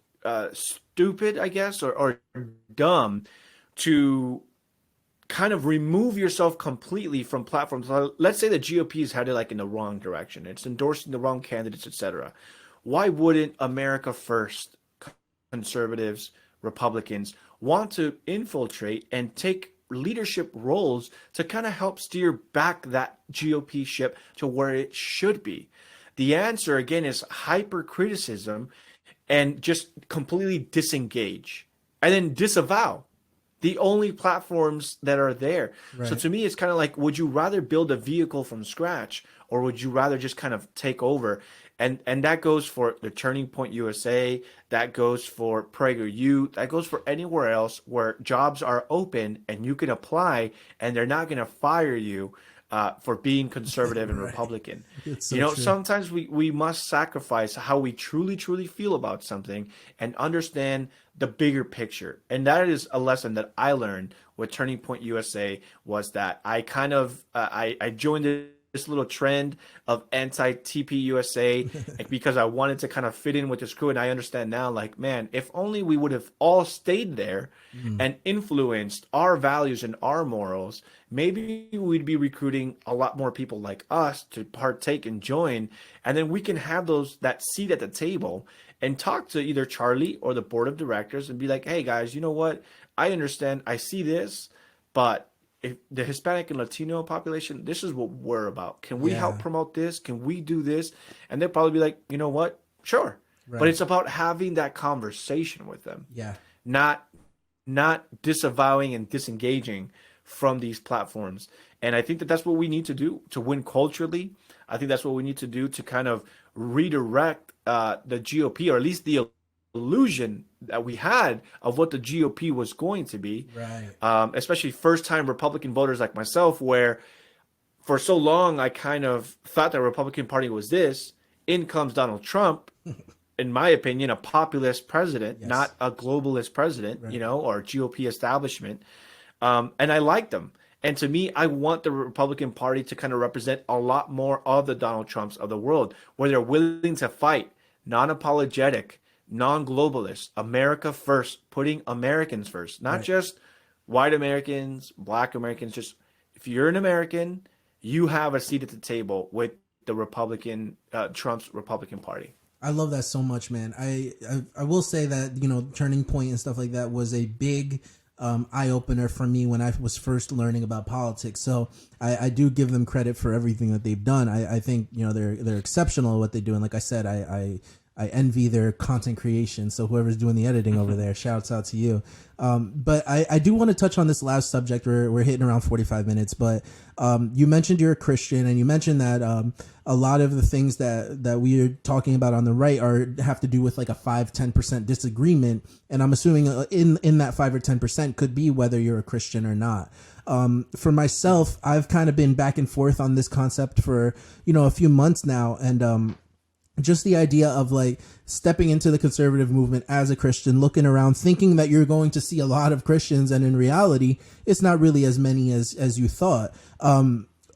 Speaker 1: stupid, I guess, or dumb to kind of remove yourself completely from platforms. Let's say the GOP is headed like in the wrong direction. It's endorsing the wrong candidates, etc. Why wouldn't America First conservatives, Republicans want to infiltrate and take leadership roles to kind of help steer back that GOP ship to where it should be? The answer again is hypercriticism and just completely disengage and then disavow the only platforms that are there. So
Speaker 2: Right.
Speaker 1: to me, it's kind of like, would you rather build a vehicle from scratch, or would you rather just kind of take over? And that goes for the Turning Point USA, that goes for PragerU, that goes for anywhere else where jobs are open and you can apply, and they're not going to fire you for being conservative and
Speaker 2: Right.
Speaker 1: Republican.
Speaker 2: It's so true.
Speaker 1: Sometimes we must sacrifice how we truly, truly feel about something and understand the bigger picture. And that is a lesson that I learned with Turning Point USA, was that I kind of I joined this little trend of anti-TP USA because I wanted to kind of fit in with this crew. And I understand now, like, man, if only we would have all stayed there
Speaker 2: Mm.
Speaker 1: and influenced our values and our morals, maybe we'd be recruiting a lot more people like us to partake and join, and then we can have that seat at the table and talk to either Charlie or the board of directors and be like, hey guys, you know what, I understand, I see this, but if the Hispanic and Latino population, this is what we're about. Can we help
Speaker 2: Yeah.
Speaker 1: promote this? Can we do this? And they'll probably be like, you know what, sure. But
Speaker 2: Right.
Speaker 1: it's about having that conversation with them,
Speaker 2: Yeah.
Speaker 1: not disavowing and disengaging from these platforms. And I think that that's what we need to do to win culturally. I think that's what we need to do to kind of redirect the GOP, or at least the illusion that we had of what the GOP was going to be,
Speaker 2: Right.
Speaker 1: especially first-time Republican voters like myself, where for so long I kind of thought the Republican Party was this. In comes Donald Trump, in my opinion, a populist president,
Speaker 2: Yes.
Speaker 1: not a globalist president,
Speaker 2: Right.
Speaker 1: or GOP establishment. And I liked him. And to me, I want the Republican Party to kind of represent a lot more of the Donald Trumps of the world, where they're willing to fight, non-apologetic, non-globalist, America first, putting Americans first, not
Speaker 2: Right.
Speaker 1: just white Americans, black Americans. Just if you're an American, you have a seat at the table with the Republican, Trump's Republican Party.
Speaker 2: I love that so much, man. I will say that, Turning Point and stuff like that was a big eye opener for me when I was first learning about politics. So I do give them credit for everything that they've done. I think they're exceptional at what they do, and like I said, I envy their content creation. So whoever's doing the editing over there, shouts out to you. But I do want to touch on this last subject. We're hitting around 45 minutes, but you mentioned you're a Christian, and you mentioned that a lot of the things that we are talking about on the right have to do with like a 5-10% disagreement. And I'm assuming in that 5 or 10% could be whether you're a Christian or not. For myself, I've kind of been back and forth on this concept for, a few months now. And just the idea of like stepping into the conservative movement as a Christian, looking around, thinking that you're going to see a lot of Christians, and in reality, it's not really as many as you thought.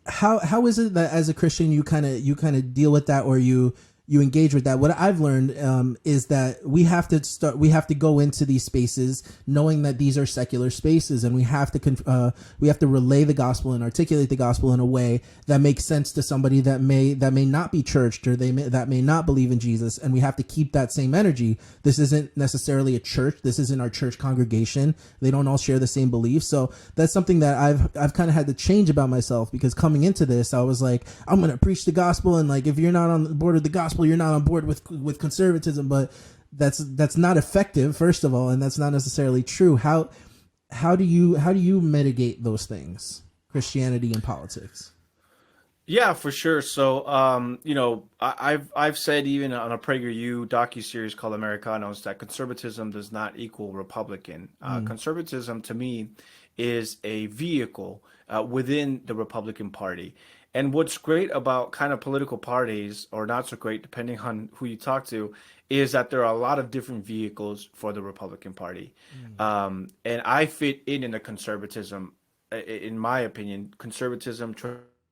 Speaker 2: How is it that as a Christian you kind of deal with that, or you engage with that? What I've learned is that we have to go into these spaces knowing that these are secular spaces, and we have to relay the gospel and articulate the gospel in a way that makes sense to somebody that may not be churched, or that may not believe in Jesus, and we have to keep that same energy. This isn't necessarily a church. This isn't our church congregation. They don't all share the same beliefs. So that's something that I've kind of had to change about myself, because coming into this, I was like, I'm going to preach the gospel, and like if you're not on board with the gospel, you're not on board with conservatism. But that's not effective, first of all, and that's not necessarily true. How do you mitigate those things, Christianity and politics?
Speaker 1: Yeah, for sure. So, I've said even on a PragerU docu-series called Americanos that conservatism does not equal Republican. Conservatism to me is a vehicle within the Republican Party. And what's great about kind of political parties, or not so great, depending on who you talk to, is that there are a lot of different vehicles for the Republican Party. And I fit in the conservatism, in my opinion, conservatism,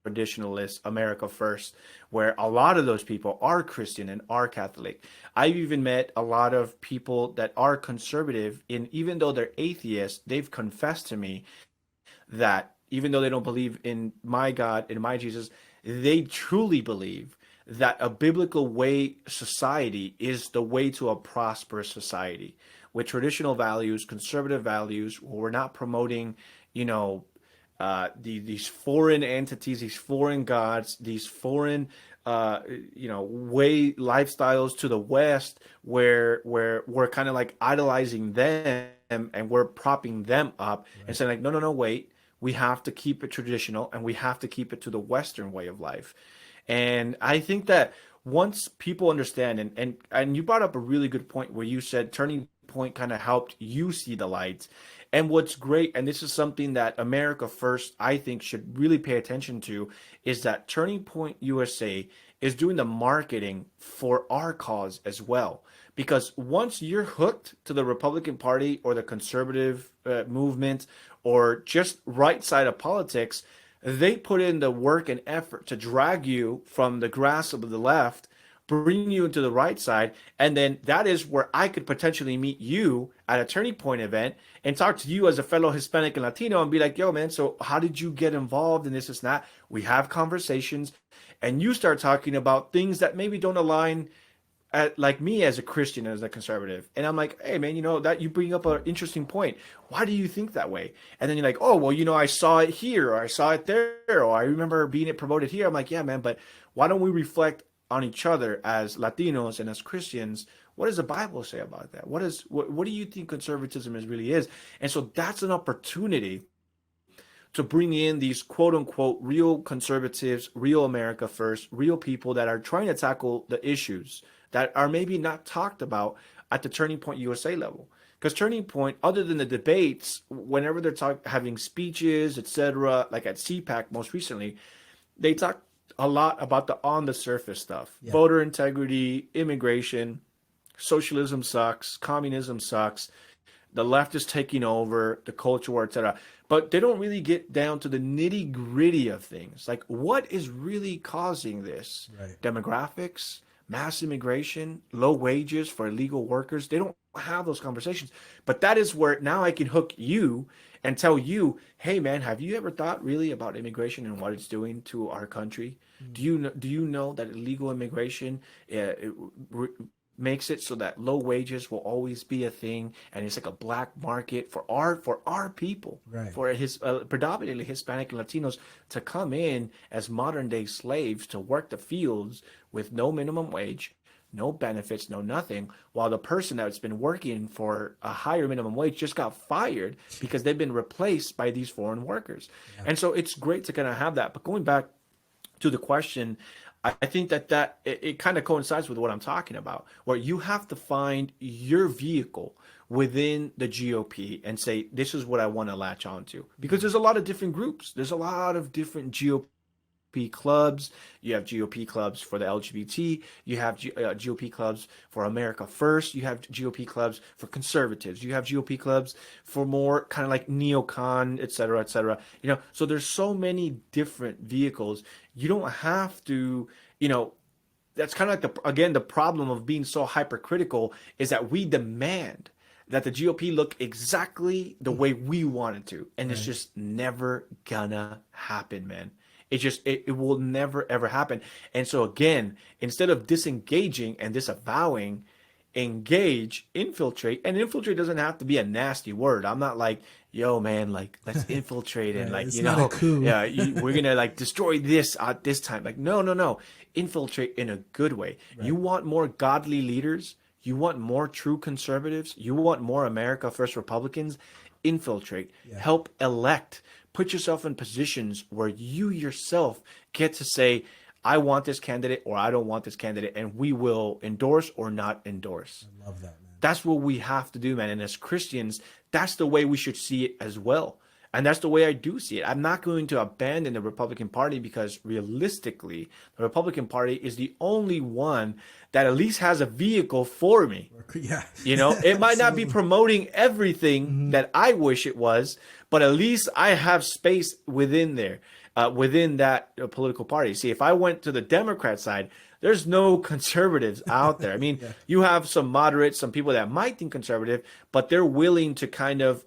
Speaker 1: traditionalist, America first, where a lot of those people are Christian and are Catholic. I've even met a lot of people that are conservative, and even though they're atheists, they've confessed to me that even though they don't believe in my God and my Jesus, they truly believe that a biblical way society is the way to a prosperous society with traditional values, conservative values, where we're not promoting, these foreign entities, these foreign gods, these foreign, way lifestyles to the West, where we're kind of like idolizing them, and we're propping them up and saying like, no, no, no, wait. We have to keep it traditional, and we have to keep it to the Western way of life. And I think that once people understand, and you brought up a really good point where you said Turning Point kind of helped you see the light. And what's great, and this is something that America First, I think, should really pay attention to, is that Turning Point USA is doing the marketing for our cause as well. Because once you're hooked to the Republican Party or the conservative movement, or just right side of politics, they put in the work and effort to drag you from the grass of the left, bring you into the right side, and then that is where I could potentially meet you at a Turning Point event and talk to you as a fellow Hispanic and Latino and be like, yo, man, so how did you get involved in this and that? We have conversations, and you start talking about things that maybe don't align like me as a Christian, as a conservative. And I'm like, hey, man, that you bring up an interesting point. Why do you think that way? And then you're like, oh, well, I saw it here, or I saw it there, or I remember being it promoted here. I'm like, yeah, man, but why don't we reflect on each other as Latinos and as Christians? What does the Bible say about that? What do you think conservatism really is? And so that's an opportunity to bring in these quote unquote real conservatives, real America First, real people that are trying to tackle the issues that are maybe not talked about at the Turning Point USA level. Because Turning Point, other than the debates, whenever they're having speeches, etc., like at CPAC most recently, they talk a lot about the on the surface stuff:
Speaker 2: Yeah.
Speaker 1: voter integrity, immigration, socialism sucks, communism sucks, the left is taking over, the culture war, etc. But they don't really get down to the nitty gritty of things. Like, what is really causing this?
Speaker 2: Right.
Speaker 1: Demographics, mass immigration, low wages for illegal workers. They don't have those conversations. But that is where now I can hook you and tell you, hey man, have you ever thought really about immigration and what it's doing to our country? Do you know that illegal immigration makes it so that low wages will always be a thing, and it's like a black market for our people,
Speaker 2: Right.
Speaker 1: for his predominantly Hispanic and Latinos to come in as modern day slaves to work the fields with no minimum wage, no benefits, no nothing, while the person that's been working for a higher minimum wage just got fired because they've been replaced by these foreign workers.
Speaker 2: Yeah.
Speaker 1: And so it's great to kind of have that. But going back to the question, I think that it kind of coincides with what I'm talking about, where you have to find your vehicle within the GOP and say, this is what I want to latch onto. Because there's a lot of different groups. There's a lot of different GOP clubs. You have GOP clubs for the LGBT. You have GOP clubs for America First. You have GOP clubs for conservatives. You have GOP clubs for more kind of like neocon, et cetera, et cetera. So there's so many different vehicles. You don't have to, that's kind of like the problem of being so hypercritical is that we demand that the GOP look exactly the way we want it to. And it's just never gonna happen, man. It will never ever happen. And so again, instead of disengaging and disavowing, engage, infiltrate. And infiltrate doesn't have to be a nasty word. I'm not like, yo man, like let's infiltrate and like,
Speaker 2: it's not a coup.
Speaker 1: yeah, we're gonna like destroy this at this time. Like, no. Infiltrate in a good way.
Speaker 2: Right.
Speaker 1: You want more godly leaders, you want more true conservatives, you want more America First Republicans, infiltrate, help elect, put yourself in positions where you yourself get to say, I want this candidate or I don't want this candidate, and we will endorse or not endorse.
Speaker 2: I love that, man.
Speaker 1: That's what we have to do, man. And as Christians, that's the way we should see it as well. And that's the way I do see it. I'm not going to abandon the Republican Party because realistically, the Republican Party is the only one that at least has a vehicle for me.
Speaker 2: Yeah.
Speaker 1: It might not be promoting everything that I wish it was, but at least I have space within there, within that political party. See, if I went to the Democrat side, there's no conservatives out there. I mean, you have some moderates, some people that might think conservative, but they're willing to kind of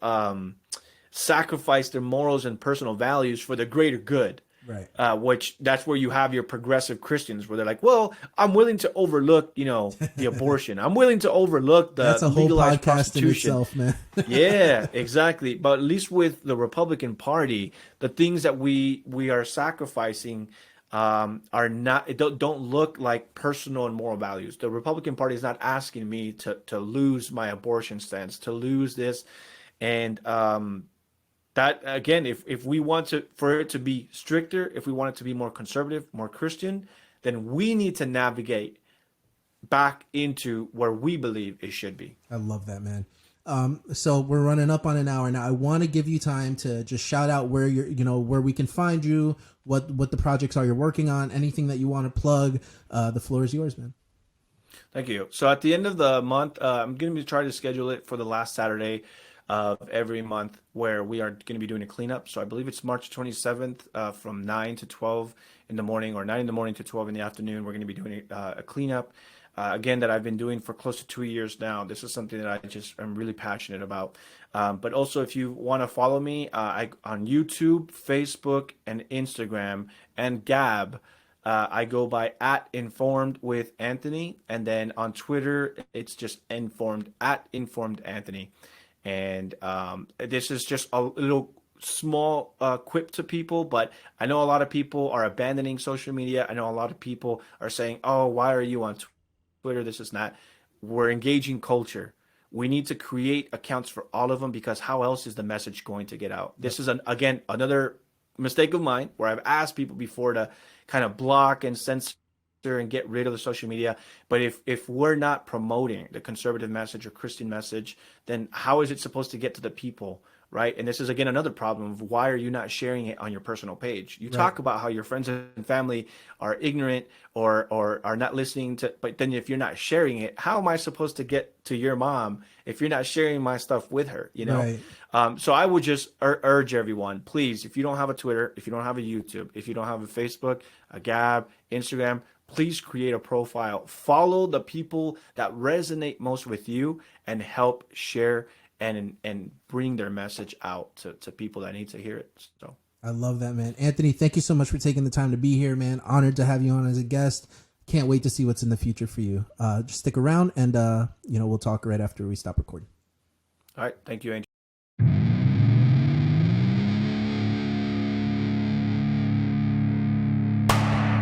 Speaker 1: sacrifice their morals and personal values for the greater good.
Speaker 2: Right.
Speaker 1: Which that's where you have your progressive Christians where they're like, well, I'm willing to overlook, the abortion. I'm willing to overlook the
Speaker 2: That's a whole
Speaker 1: legalized
Speaker 2: podcast in
Speaker 1: prostitution.
Speaker 2: itself, man.
Speaker 1: Yeah, exactly. But at least with the Republican Party, the things that we are sacrificing are not, don't look like personal and moral values. The Republican Party is not asking me to lose my abortion stance, to lose this. And that again, if we want for it to be stricter, if we want it to be more conservative, more Christian, then we need to navigate back into where we believe it should be.
Speaker 2: I love that, man. So we're running up on an hour now. I want to give you time to just shout out where where we can find you, what the projects are you're working on, anything that you want to plug. The floor is yours, man.
Speaker 1: Thank you. So at the end of the month, I'm going to be trying to schedule it for the last Saturday of every month where we are going to be doing a cleanup. So I believe it's March 27th from 9 to 12 in the morning, or 9 in the morning to 12 in the afternoon. We're going to be doing a cleanup. Again, that I've been doing for close to 2 years now. This is something that I'm really passionate about. But also, if you want to follow me on YouTube, Facebook, and Instagram, and Gab, I go by @InformedWithAnthony, and then on Twitter, it's just informed @InformedAnthony. And this is just a little small quip to people, but I know a lot of people are abandoning social media. I know a lot of people are saying, "Oh, why are you on Twitter? This is not." We're engaging culture. We need to create accounts for all of them, because how else is the message going to get out? This is again another mistake of mine where I've asked people before to kind of block and censor and get rid of the social media. But if we're not promoting the conservative message or Christian message, then how is it supposed to get to the people right? And this is again another problem of why are you not sharing it on your personal page? You
Speaker 2: Right.
Speaker 1: talk about how your friends and family are ignorant or are not listening to, but then if you're not sharing it, how am I supposed to get to your mom if you're not sharing my stuff with her, you know?
Speaker 2: Right.
Speaker 1: So I would just urge everyone, please, if you don't have a Twitter, if you don't have a YouTube, if you don't have a Facebook, a Gab, Instagram, please create a profile. Follow the people that resonate most with you and help share and bring their message out to people that need to hear it. So
Speaker 2: I love that, man. Anthony, thank you so much for taking the time to be here, man. Honored to have you on as a guest. Can't wait to see what's in the future for you. Just stick around and, we'll talk right after we stop recording.
Speaker 1: all right, thank you, Angel.